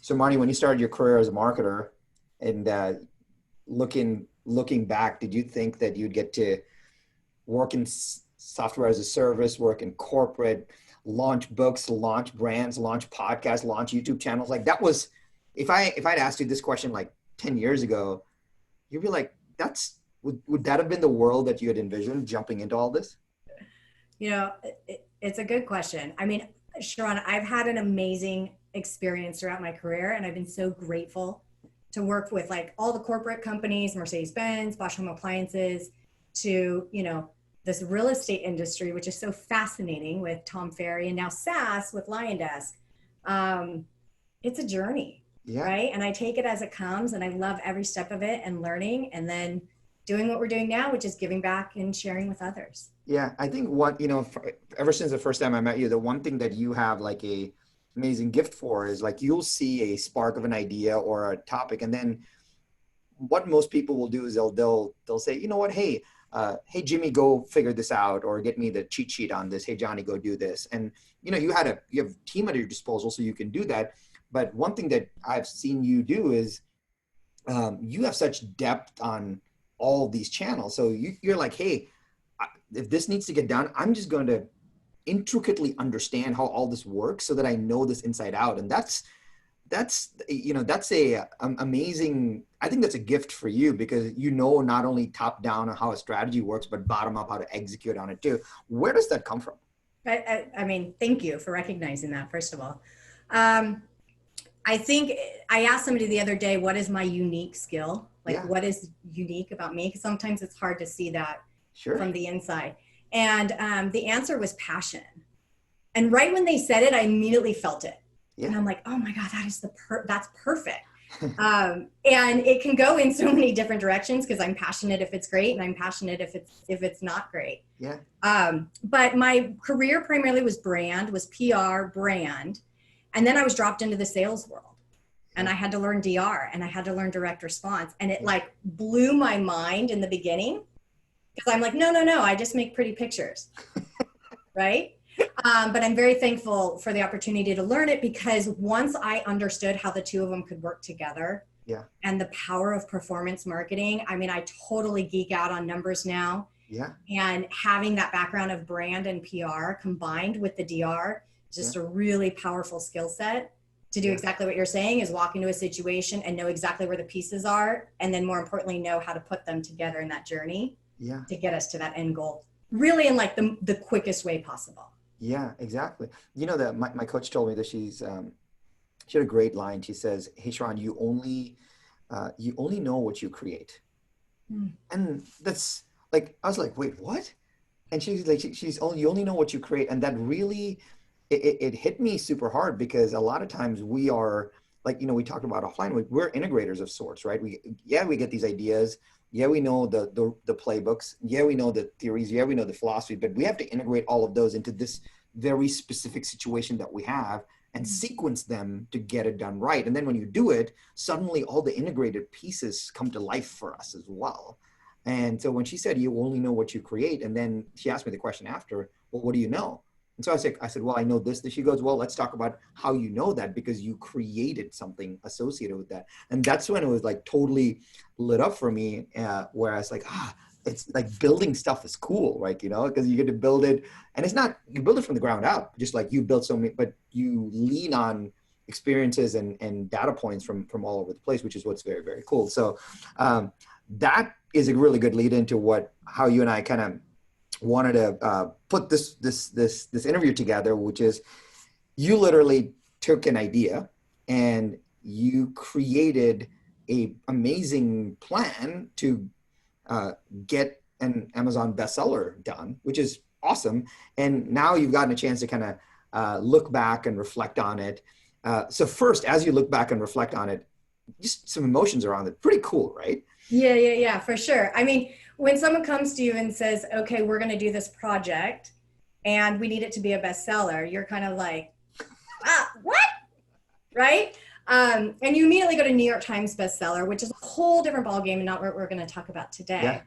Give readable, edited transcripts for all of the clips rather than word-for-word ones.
So Marty, when you started your career as a marketer and looking back, did you think that you'd get to work in software as a service, work in corporate, launch books, launch brands, launch podcasts, launch YouTube channels? Like that was, if I'd asked you this question like 10 years ago, you'd be like, would that have been the world that you had envisioned jumping into all this? It's a good question. I mean, Sharon, I've had an amazing experience throughout my career, and I've been so grateful to work with like all the corporate companies, Mercedes-Benz, Bosch Home Appliances, to, this real estate industry, which is so fascinating with Tom Ferry, and now SaaS with LionDesk. It's a journey, Yeah. right? And I take it as it comes, and I love every step of it, and learning, and then doing what we're doing now, which is giving back and sharing with others. Yeah, I think ever since the first time I met you, the one thing that you have like a amazing gift for is like you'll see a spark of an idea or a topic, and then what most people will do is they'll say, you know what, hey Jimmy, go figure this out, or get me the cheat sheet on this. Hey Johnny, go do this. And you have a team at your disposal, so you can do that. But one thing that I've seen you do is you have such depth on all these channels. So you're like, hey, if this needs to get done, I'm just going to intricately understand how all this works so that I know this inside out. And that's amazing. I think that's a gift for you because not only top down on how a strategy works, but bottom up how to execute on it too. Where does that come from? I mean, thank you for recognizing that, first of all. I think I asked somebody the other day, what is my unique skill? What is unique about me? Because sometimes it's hard to see that from the inside. And the answer was passion. And right when they said it, I immediately felt it. Yeah. And I'm like, oh my God, that's perfect. And it can go in so many different directions because I'm passionate if it's great, and I'm passionate if it's not great. Yeah. But my career primarily was PR, brand. And then I was dropped into the sales world. And I had to learn DR, and I had to learn direct response. And it like blew my mind in the beginning because I'm like, no, I just make pretty pictures. Right? But I'm very thankful for the opportunity to learn it, because once I understood how the two of them could work together, and the power of performance marketing, I mean, I totally geek out on numbers now. Yeah. And having that background of brand and PR combined with the DR, just a really powerful skill set to do exactly what you're saying, is walk into a situation and know exactly where the pieces are. And then more importantly, know how to put them together in that journey to get us to that end goal, really in like the quickest way possible. Yeah, exactly. My coach told me that she had a great line. She says, hey, Sharon, you only know what you create. And that's like, I was like, wait, what? And she's like, you only know what you create. And that really, it hit me super hard, because a lot of times we are like, we talked about offline, we're integrators of sorts, right? We get these ideas. Yeah, we know the playbooks. Yeah, we know the theories. Yeah, we know the philosophy, but we have to integrate all of those into this very specific situation that we have and sequence them to get it done right. And then when you do it, suddenly all the integrated pieces come to life for us as well. And so when she said, you only know what you create, and then she asked me the question after, well, what do you know? And so I said, well, I know this. She goes, well, let's talk about how you know that, because you created something associated with that. And that's when it was like totally lit up for me, where I was like, it's like building stuff is cool, right? Because you get to build it, and it's not, you build it from the ground up, just like you build so many, but you lean on experiences and data points from all over the place, which is what's very, very cool. So that is a really good lead into how you and I kind of wanted to put this interview together, which is you literally took an idea and you created a amazing plan to get an Amazon bestseller done, which is awesome. And now you've gotten a chance to kind of look back and reflect on it. So first, as you look back and reflect on it, just some emotions around it. Pretty cool, right? Yeah, for sure. I mean, when someone comes to you and says, okay, we're going to do this project and we need it to be a bestseller, you're kind of like, what? Right? And you immediately go to New York Times bestseller, which is a whole different ballgame and not what we're going to talk about today. Yeah.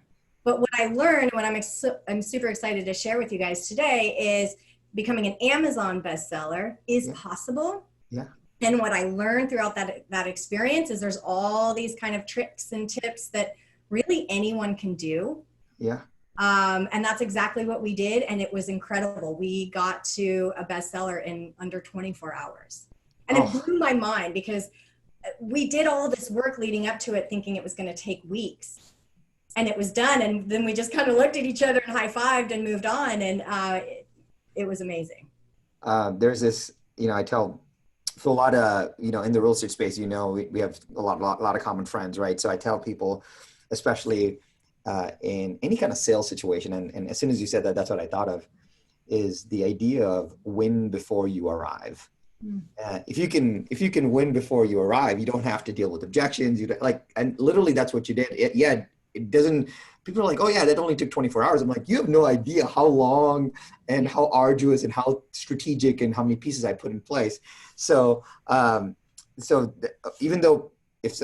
But what I learned, what I'm super excited to share with you guys today, is becoming an Amazon bestseller is possible. Yeah. And what I learned throughout that experience is there's all these kind of tricks and tips that really anyone can do. Yeah. And that's exactly what we did. And it was incredible. We got to a bestseller in under 24 hours. And it Oh, blew my mind because we did all this work leading up to it thinking it was going to take weeks. And it was done. And then we just kind of looked at each other and high-fived and moved on. And it was amazing. there's this, I tell for a lot of, in the real estate space, we have a lot of common friends, right? So I tell people, especially in any kind of sales situation, and as soon as you said that, that's what I thought of, is the idea of win before you arrive. Mm. If you can win before you arrive, you don't have to deal with objections. You don't, like, and literally that's what you did. It doesn't. People are like, oh yeah, that only took 24 hours. I'm like, you have no idea how long and how arduous and how strategic and how many pieces I put in place. So, even though if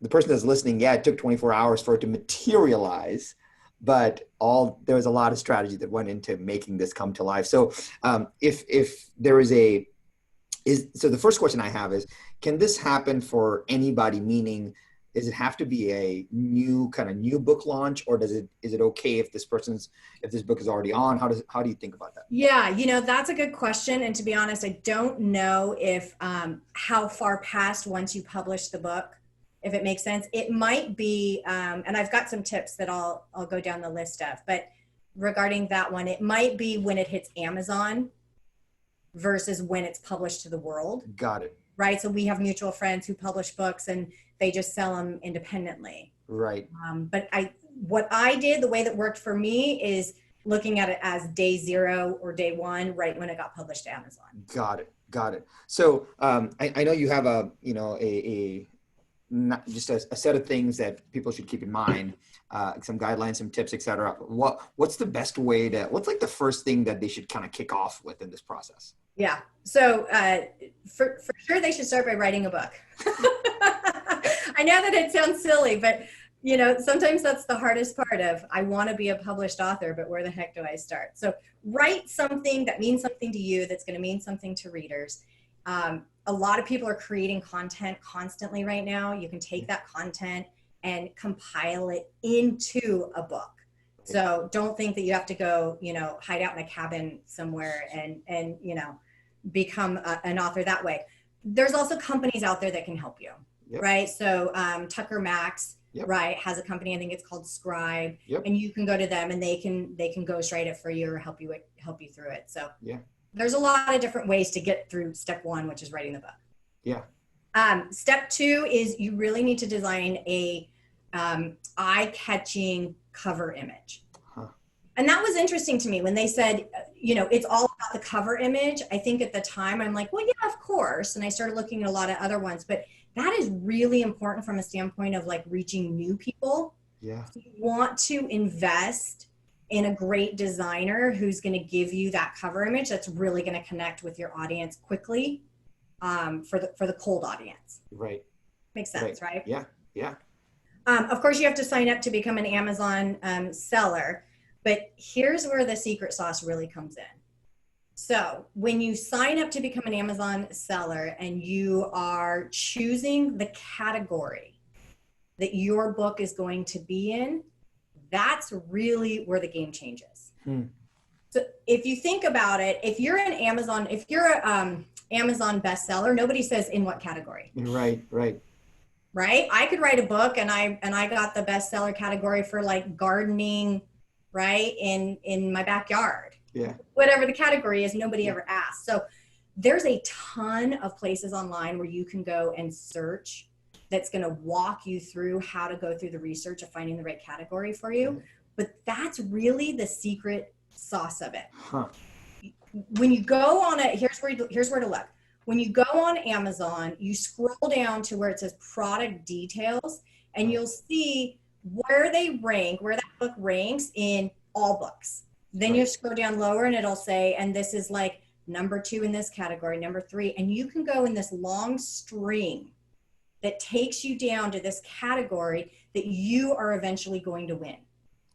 the person that's listening, yeah, it took 24 hours for it to materialize, but there was a lot of strategy that went into making this come to life. So, if there is so the first question I have is, can this happen for anybody? Meaning, does it have to be a new book launch, or is it okay if this book is already on? How do you think about that? Yeah, that's a good question. And to be honest, I don't know if how far past once you publish the book, if it makes sense. It might be, and I've got some tips that I'll go down the list of, but regarding that one, it might be when it hits Amazon versus when it's published to the world. Got it. Right. So we have mutual friends who publish books and they just sell them independently. Right. But what I did, the way that worked for me is looking at it as day 0 or day 1, right when it got published to Amazon. Got it. So I know you have a not just a set of things that people should keep in mind, some guidelines, some tips, etc. What's the best way what's like the first thing that they should kind of kick off with in this process? Yeah. So for sure, they should start by writing a book. I know that it sounds silly, but sometimes that's the hardest part of, I want to be a published author, but where the heck do I start? So write something that means something to you, that's going to mean something to readers. A lot of people are creating content constantly right now. You can take that content and compile it into a book. So don't think that you have to go, hide out in a cabin somewhere and become an author that way. There's also companies out there that can help you, Yep. right? So Tucker Max, Yep. right, has a company, I think it's called Scribe, Yep. and you can go to them and they can ghostwrite it for you or help you through it. So Yeah. there's a lot of different ways to get through step 1, which is writing the book. Yeah. Step 2 is you really need to design a eye-catching cover image. And that was interesting to me when they said, it's all about the cover image. I think at the time I'm like, well, yeah, of course. And I started looking at a lot of other ones, but that is really important from a standpoint of like reaching new people. Yeah. You want to invest in a great designer who's going to give you that cover image that's really going to connect with your audience quickly, for the cold audience. Right. Makes sense, right? Yeah. Yeah. Of course, you have to sign up to become an Amazon seller. But here's where the secret sauce really comes in. So when you sign up to become an Amazon seller and you are choosing the category that your book is going to be in, that's really where the game changes. So if you think about it, if you're an Amazon bestseller, nobody says in what category. Right. Right? I could write a book and I got the bestseller category for like gardening, right, in my backyard. Yeah. Whatever the category is, nobody ever asked. So there's a ton of places online where you can go and search that's going to walk you through how to go through the research of finding the right category for you. But that's really the secret sauce of it. When you go on it, here's where to look. When you go on Amazon, you scroll down to where it says product details, and you'll see where that book ranks in all books. Then you scroll down lower and it'll say, and this is like number 2 in this category, number 3, and you can go in this long string that takes you down to this category that you are eventually going to win.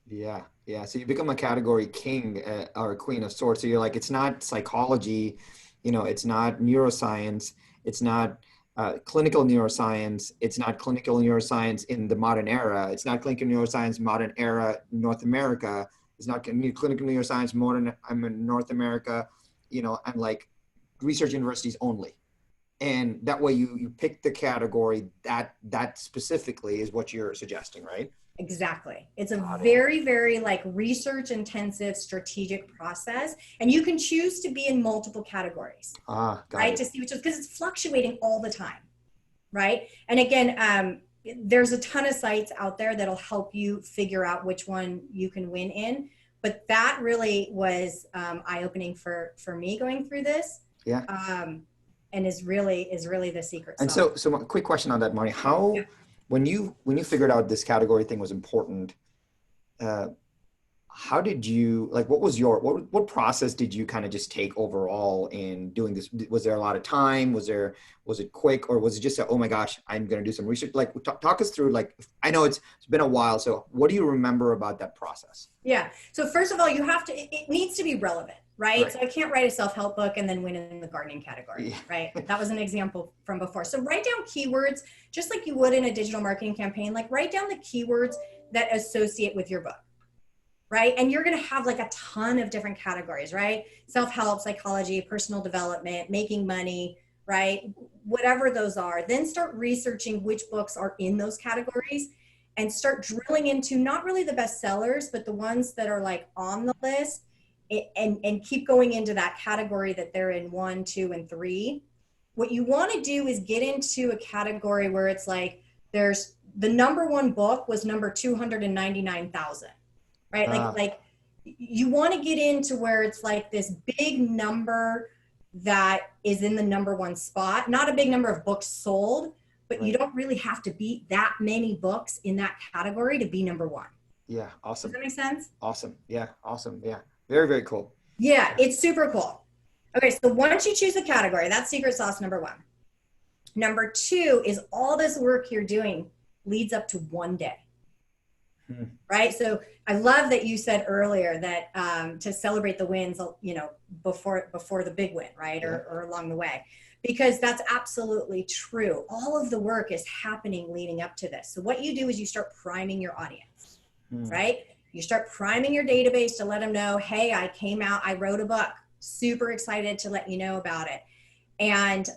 Yeah. So you become a category king or queen of sorts. So you're like, it's not psychology, it's not neuroscience, it's not clinical neuroscience. It's not clinical neuroscience in the modern era. It's not clinical neuroscience modern era North America. It's not clinical neuroscience modern I'm in North America, and like research universities only. And that way you pick the category that specifically is what you're suggesting, right? Exactly. It's a very, very like research intensive strategic process. And you can choose to be in multiple categories, right? To see which is, because it's fluctuating all the time, right? And again, there's a ton of sites out there that'll help you figure out which one you can win in. But that really was eye-opening for me going through this. Yeah. And is really the secret sauce. And so a quick question on that, Marnie. How, yeah, when you figured out this category thing was important, how did you, like, what process did you kind of just take overall in doing this? Was there a lot of time? Was it quick, or was it just oh my gosh, I'm going to do some research? Like, talk us through, like, I know it's been a while. So what do you remember about that process? Yeah. So first of all, it needs to be relevant, right? So I can't write a self-help book and then win in the gardening category, right? That was an example from before. So write down keywords, just like you would in a digital marketing campaign, like write down the keywords that associate with your book. Right? And you're going to have like a ton of different categories, right? Self-help, psychology, personal development, making money, right? Whatever those are. Then start researching which books are in those categories and start drilling into not really the bestsellers, but the ones that are like on the list, and keep going into that category that they're in 1, 2, and 3. What you want to do is get into a category where it's like there's the number 1 book was number 299,000. Right? Like you want to get into where it's like this big number that is in the number 1 spot, not a big number of books sold, but you don't really have to beat that many books in that category to be number 1. Yeah. Awesome. Does that make sense? Awesome. Yeah. Awesome. Yeah. Very, very cool. Yeah. It's super cool. Okay. So once you choose a category, that's secret sauce number 1. Number 2 is all this work you're doing leads up to one day. Right. So I love that you said earlier that to celebrate the wins, before the big win, right? Or along the way, because that's absolutely true. All of the work is happening leading up to this. So what you do is you start priming your audience, right? You start priming your database to let them know, hey, I wrote a book, super excited to let you know about it. And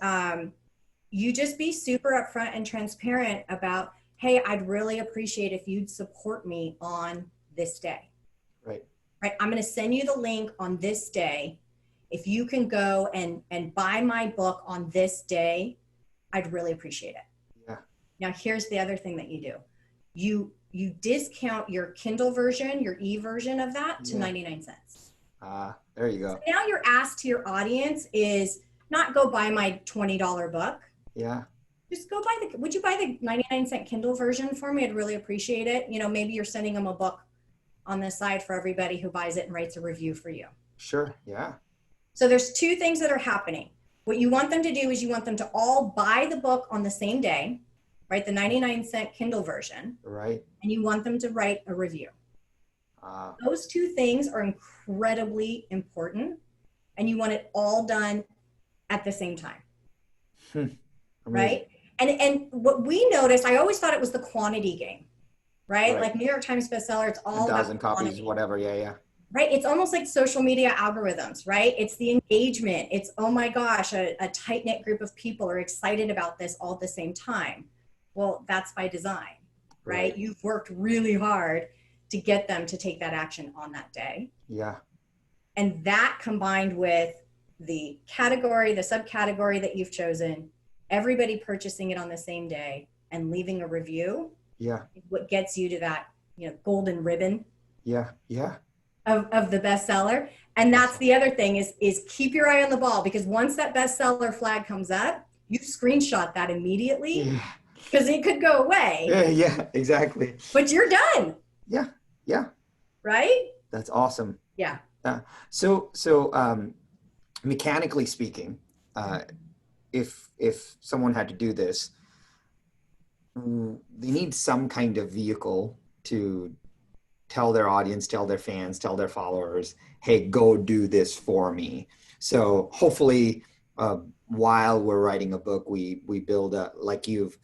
you just be super upfront and transparent about, hey, I'd really appreciate if you'd support me on this day. Right. I'm going to send you the link on this day. If you can go and buy my book on this day, I'd really appreciate it. Yeah. Now, here's the other thing that you do. You discount your Kindle version, your e-version of that to 99 cents. There you go. So now your ask to your audience is not go buy my $20 book. Yeah. Just go would you buy the 99-cent Kindle version for me? I'd really appreciate it. Maybe you're sending them a book on the side for everybody who buys it and writes a review for you. Sure. Yeah. So there's 2 things that are happening. What you want them to do is you want them to all buy the book on the same day, right? The 99-cent Kindle version. Right. And you want them to write a review. Those 2 things are incredibly important, and you want it all done at the same time. Right? And what we noticed, I always thought it was the quantity game, right? Like New York Times bestseller, it's all 1,000 about copies, quantity. whatever. Yeah. Right? It's almost like social media algorithms, right? It's the engagement. It's, oh my gosh, a tight-knit group of people are excited about this all at the same time. Well, that's by design, right? You've worked really hard to get them to take that action on that day. Yeah. And that combined with the category, the subcategory that you've chosen, everybody purchasing it on the same day and leaving a review. Yeah. What gets you to that, golden ribbon. Yeah. Yeah. Of the bestseller. And that's the other thing is keep your eye on the ball, because once that bestseller flag comes up, you screenshot that immediately because it could go away. Yeah, exactly. But you're done. Yeah. Yeah. Right? That's awesome. Yeah. So mechanically speaking, if someone had to do this, they need some kind of vehicle to tell their audience, tell their fans, tell their followers, hey, go do this for me. So hopefully while we're writing a book, we build a, like you've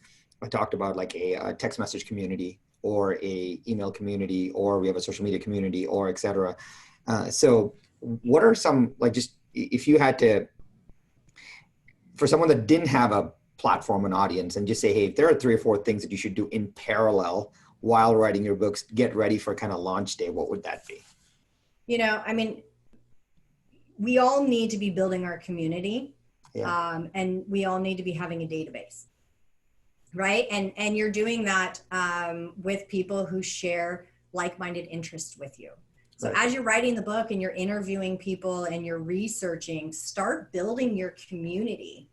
talked about, like a text message community or a email community, or we have a social media community, or et cetera. So what are some, like, just if you had to, for someone that didn't have a platform, an audience, and just say, hey, if there are 3 or 4 things that you should do in parallel while writing your books, get ready for kind of launch day, what would that be? I mean, we all need to be building our community, and we all need to be having a database, right? And you're doing that with people who share like-minded interests with you. So as you're writing the book and you're interviewing people and you're researching, start building your community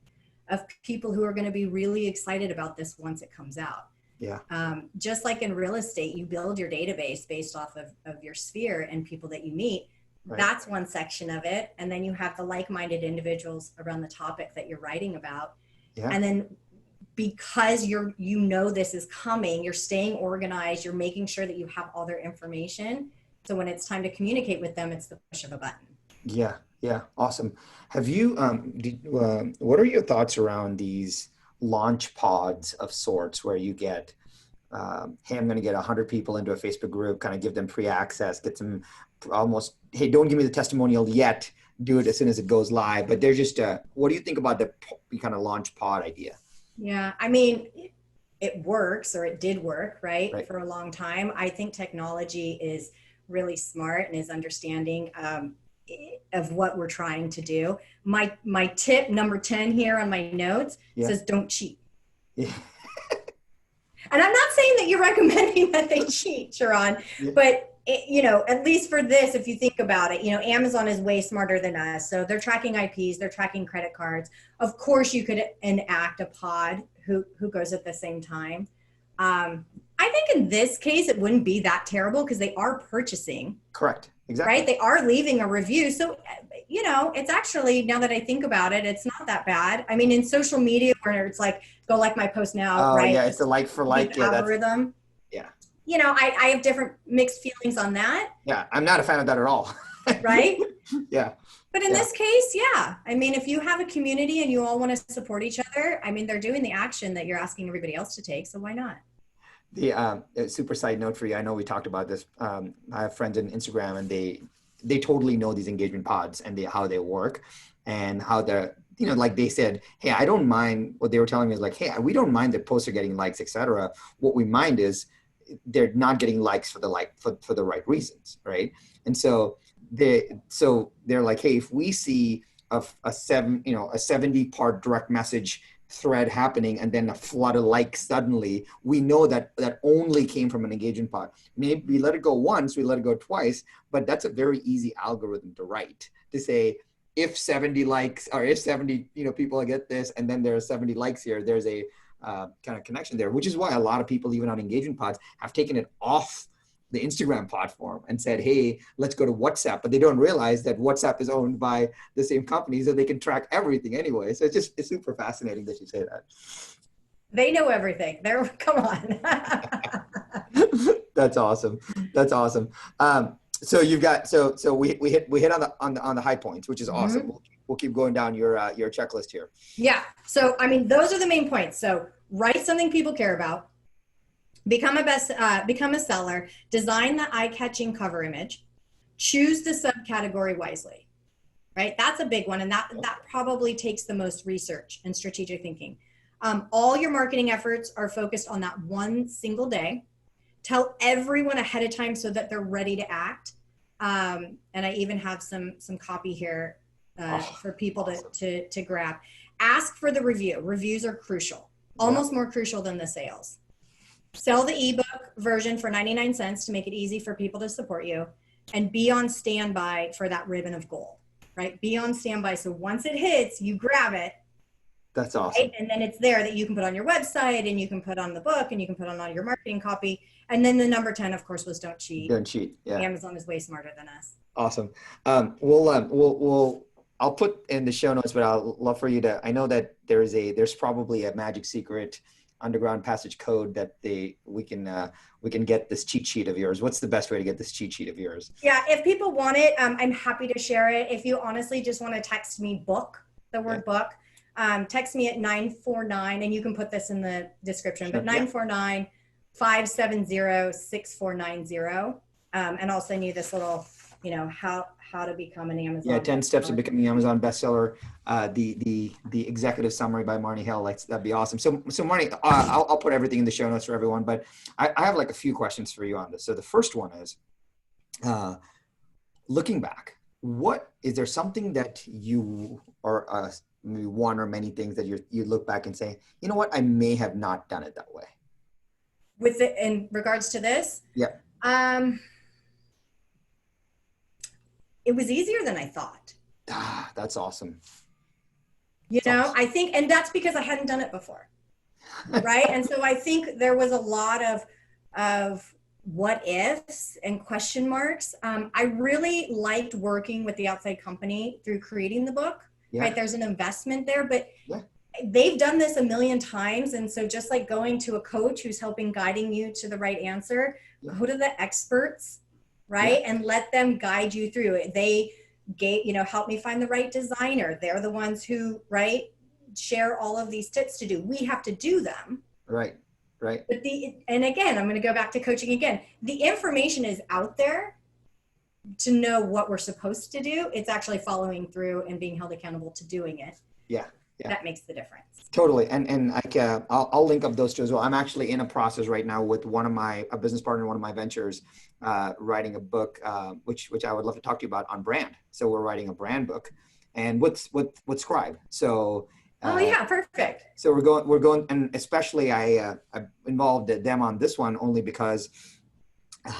of people who are going to be really excited about this once it comes out. Yeah. Just like in real estate, you build your database based off of your sphere and people that you meet. Right. That's one section of it. And then you have the like-minded individuals around the topic that you're writing about. Yeah. And then because this is coming, you're staying organized, you're making sure that you have all their information. So when it's time to communicate with them, it's the push of a button. Yeah. Yeah. Awesome. Have you, what are your thoughts around these launch pods of sorts where you get, hey, I'm going to get 100 people into a Facebook group, kind of give them pre-access, get some almost, hey, don't give me the testimonial yet, do it as soon as it goes live. But they're just, what do you think about the kind of launch pod idea? Yeah. I mean, it works, or it did work, right? For a long time. I think technology is really smart and is understanding of what we're trying to do. My tip number 10 here on my notes says, don't cheat. Yeah. And I'm not saying that you're recommending that they cheat, Sharon, but at least for this, if you think about it, Amazon is way smarter than us. So they're tracking IPs, they're tracking credit cards. Of course you could enact a pod who goes at the same time. I think in this case, it wouldn't be that terrible because they are purchasing. Correct. Exactly. Right? They are leaving a review. So, it's actually, now that I think about it, it's not that bad. I mean, in social media where it's like, go like my post now, right? Yeah, it's a like for like. Yeah, algorithm. Yeah. I have different mixed feelings on that. Yeah, I'm not a fan of that at all. Right? Yeah. But in this case, yeah. I mean, if you have a community and you all want to support each other, I mean, they're doing the action that you're asking everybody else to take. So why not? The super side note for you, I know we talked about this. I have friends on Instagram, and they totally know these engagement pods and how they work, and how they're, like they said, hey, I don't mind. What they were telling me is like, hey, we don't mind that posts are getting likes, etc. What we mind is they're not getting likes for the right reasons, right? And so they're like, hey, if we see a 70-part direct message thread happening and then a flood of likes suddenly, we know that only came from an engagement pod. Maybe we let it go once, we let it go twice, but that's a very easy algorithm to write, to say, if 70 likes, or if 70 people get this, and then there are 70 likes here, there's a kind of connection there, which is why a lot of people, even on engagement pods, have taken it off the Instagram platform and said, hey, let's go to WhatsApp. But they don't realize that WhatsApp is owned by the same company, so they can track everything anyway. So it's super fascinating that you say that. They know everything. Come on. That's awesome. That's awesome. So you've got, so we hit on the high points, which is awesome. Mm-hmm. We'll keep going down your checklist here. Yeah. So, I mean, those are the main points. So write something people care about. Become a seller, design the eye-catching cover image, choose the subcategory wisely, right? That's a big one. And that probably takes the most research and strategic thinking. All your marketing efforts are focused on that one single day. Tell everyone ahead of time so that they're ready to act. And I even have some copy here for people to grab. Ask for the review. Reviews are crucial, almost more crucial than the sales. Sell the ebook version for 99 cents to make it easy for people to support you, and be on standby for that ribbon of gold, right? Be on standby. So once it hits, you grab it. That's awesome. Right? And then it's there that you can put on your website, and you can put on the book, and you can put on all your marketing copy. And then the number 10, of course, was don't cheat. Don't cheat. Yeah. Amazon is way smarter than us. Awesome. I'll put in the show notes, but I'll love for you to, I know that there's probably a magic secret underground passage code that we can get this cheat sheet of yours. What's the best way to get this cheat sheet of yours? Yeah, if people want it, I'm happy to share it. If you honestly just want to text me book, the word book, text me at 949, and you can put this in the description, Sure. but 949-570-6490. And I'll send you this little, how to become an Amazon. Yeah, 10 steps to becoming an Amazon bestseller. The executive summary by Marnie Hill. That'd be awesome. So Marnie, I'll put everything in the show notes for everyone, but I have like a few questions for you on this. So the first one is, looking back, is there something that you, or maybe one or many things that you look back and say, you know what, I may have not done it that way? In regards to this? Yeah. It was easier than I thought. That's awesome. Awesome. I think, and that's because I hadn't done it before. Right. And so I think there was a lot of what ifs and question marks. I really liked working with the outside company through creating the book. Yeah. Right. There's an investment there, but yeah, they've done this a million times. And so just like going to a coach who's guiding you to the right answer, yeah, go to the experts, right? Yeah. And let them guide you through it. They help me find the right designer. They're the ones who, right, share all of these tips to do. We have to do them. Right. Right. But and again, I'm going to go back to coaching again. The information is out there to know what we're supposed to do. It's actually following through and being held accountable to doing it. Yeah. Yeah. That makes the difference. Totally. And I'll link up those two as well. I'm actually in a process right now with a business partner in one of my ventures, writing a book, which I would love to talk to you about, on brand. So we're writing a brand book, and with Scribe. So oh yeah, perfect. So we're going, and especially I involved them on this one only because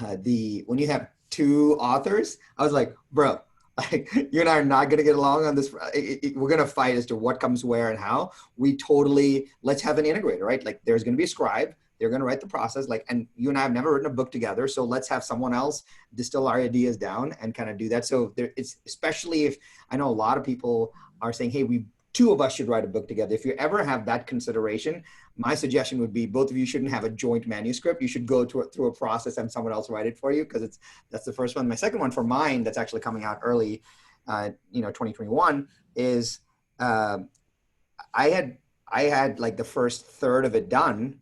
when you have two authors, I was like, bro, like, you and I are not going to get along on this. We're going to fight as to what comes where and how. Let's have an integrator, right? Like, there's going to be a scribe. They're going to write the process. And you and I have never written a book together. So let's have someone else distill our ideas down and kind of do that. So it's, especially if I know a lot of people are saying, hey, two of us should write a book together. If you ever have that consideration, my suggestion would be both of you shouldn't have a joint manuscript. You should go through a process and someone else write it for you, because that's the first one. My second one for mine, that's actually coming out early, 2021, is I had like the first third of it done.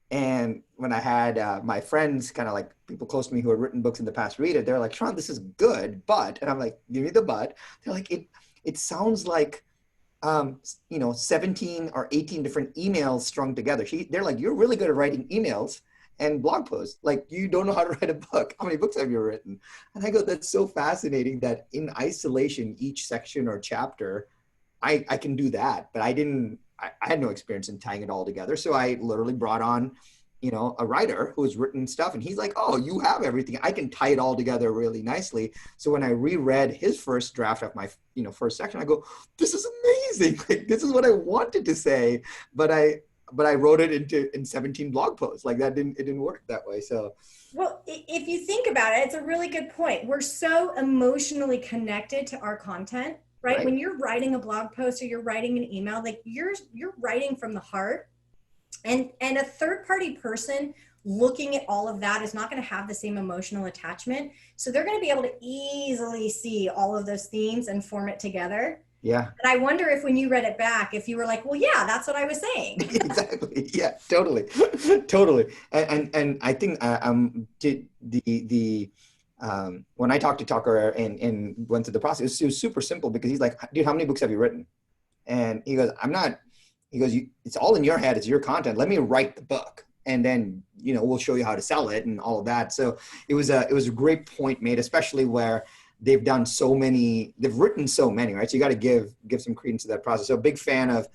And when I had my friends, kind of like people close to me who had written books in the past, read it, they're like, Sharon, this is good, but, and I'm like, give me the but. They're like, it sounds like 17 or 18 different emails strung together. They're like, you're really good at writing emails and blog posts. Like, you don't know how to write a book. How many books have you written? And I go, that's so fascinating that in isolation, each section or chapter, I can do that. But I had no experience in tying it all together. So I literally brought on, a writer who's written stuff, and he's like, oh, you have everything. I can tie it all together really nicely. So when I reread his first draft of my, first section, I go, this is amazing. Like, this is what I wanted to say, but I wrote it in 17 blog posts. Like, it didn't work that way. So, well, if you think about it, it's a really good point. We're so emotionally connected to our content, right? When you're writing a blog post or you're writing an email, like you're writing from the heart. And a third party person looking at all of that is not going to have the same emotional attachment. So they're going to be able to easily see all of those themes and form it together. Yeah. And I wonder if when you read it back, if you were like, well, yeah, that's what I was saying. Exactly. Yeah, totally. Totally. And I think when I talked to Tucker and went through the process, it was super simple, because he's like, dude, how many books have you written? And he goes, it's all in your head. It's your content. Let me write the book, and then, we'll show you how to sell it and all of that. So it was a great point made, especially where they've written so many, right? So you got to give some credence to that process. So a big fan of,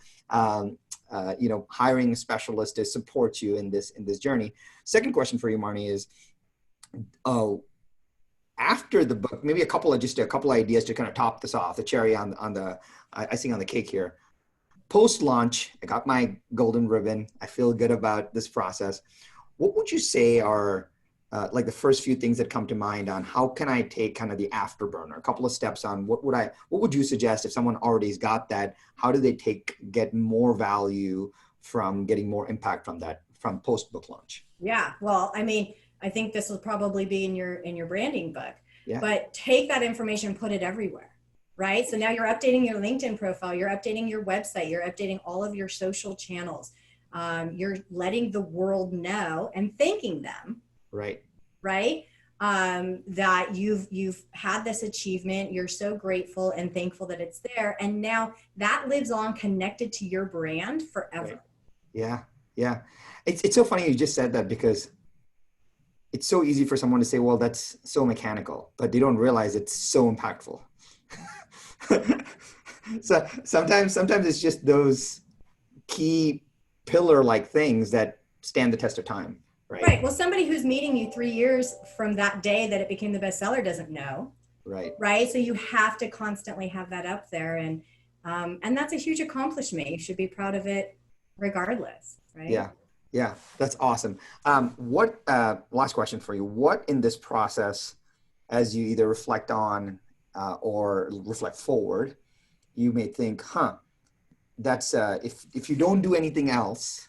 hiring a specialist to support you in this journey. Second question for you, Marnie, is, after the book, maybe a couple of ideas to kind of top this off, the cherry on the icing on the cake here. Post-launch, I got my golden ribbon. I feel good about this process. What would you say are like the first few things that come to mind on how can I take kind of the afterburner? A couple of steps on what would you suggest if someone already's got that? How do they get more value from getting more impact from post-book launch? Yeah, well, I mean, I think this will probably be in your branding book. Yeah. But take that information, put it everywhere. right? So now you're updating your LinkedIn profile, you're updating your website, you're updating all of your social channels. You're letting the world know and thanking them, Right. right? That you've had this achievement. You're so grateful and thankful that it's there, and now that lives on, connected to your brand Right. forever. Yeah. Yeah. It's so funny you just said that, because it's so easy for someone to say, well, that's so mechanical, but they don't realize it's so impactful. So sometimes it's just those key pillar like things that stand the test of time, right? Right. Well, somebody who's meeting you 3 years from that day that it became the bestseller doesn't know, Right. right? So you have to constantly have that up there, and that's a huge accomplishment. You should be proud of it, regardless, right? Yeah. Yeah. That's awesome. What last question for you? What in this process, as you either reflect on or reflect forward, you may think, huh, that's if you don't do anything else,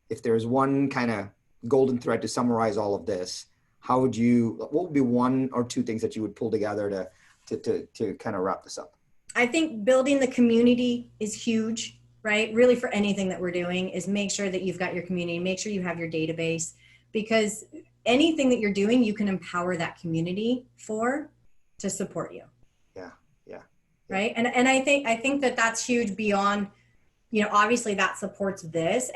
if there's one kind of golden thread to summarize all of this, what would be one or two things that you would pull together to kind of wrap this up? I think building the community is huge, right? Really, for anything that we're doing, is make sure that you've got your community, make sure you have your database, because anything that you're doing, you can empower that community for to support you, Yeah. Yeah. Yeah. right? And I think that that's huge beyond, obviously that supports this,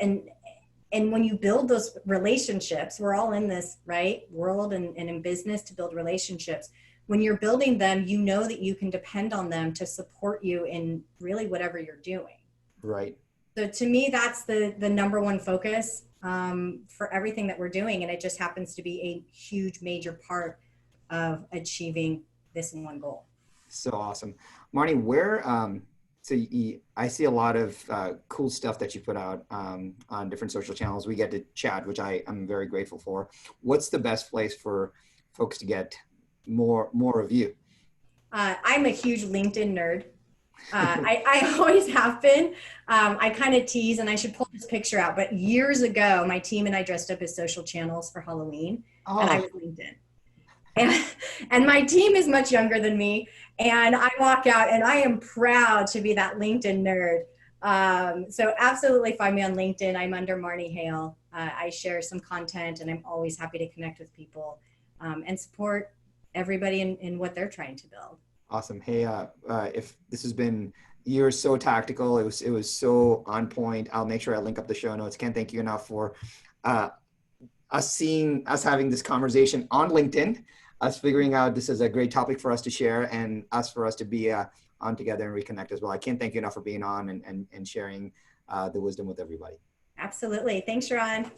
and when you build those relationships, we're all in this, right, world and in business to build relationships. When you're building them, you know that you can depend on them to support you in really whatever you're doing. Right. So to me, that's the number one focus, for everything that we're doing. And it just happens to be a huge, major part of achieving this one goal. So awesome. Marnie, I see a lot of cool stuff that you put out on different social channels. We get to chat, which I am very grateful for. What's the best place for folks to get more of you? I'm a huge LinkedIn nerd. I always have been. I kind of tease, and I should pull this picture out, but years ago, my team and I dressed up as social channels for Halloween, and I Oh, was LinkedIn. And, and my team is much younger than me, and I walk out, and I am proud to be that LinkedIn nerd. So absolutely find me on LinkedIn. I'm under Marnie Hale. I share some content, and I'm always happy to connect with people, and support everybody in what they're trying to build. awesome. Hey, if this has been, you're so tactical. It was so on point. I'll make sure I link up the show notes. Can't thank you enough for uh, us having this conversation on LinkedIn, us figuring out this is a great topic for us to share, and for us to be on together and reconnect as well. I can't thank you enough for being on and sharing the wisdom with everybody. Absolutely. Thanks, Sharon.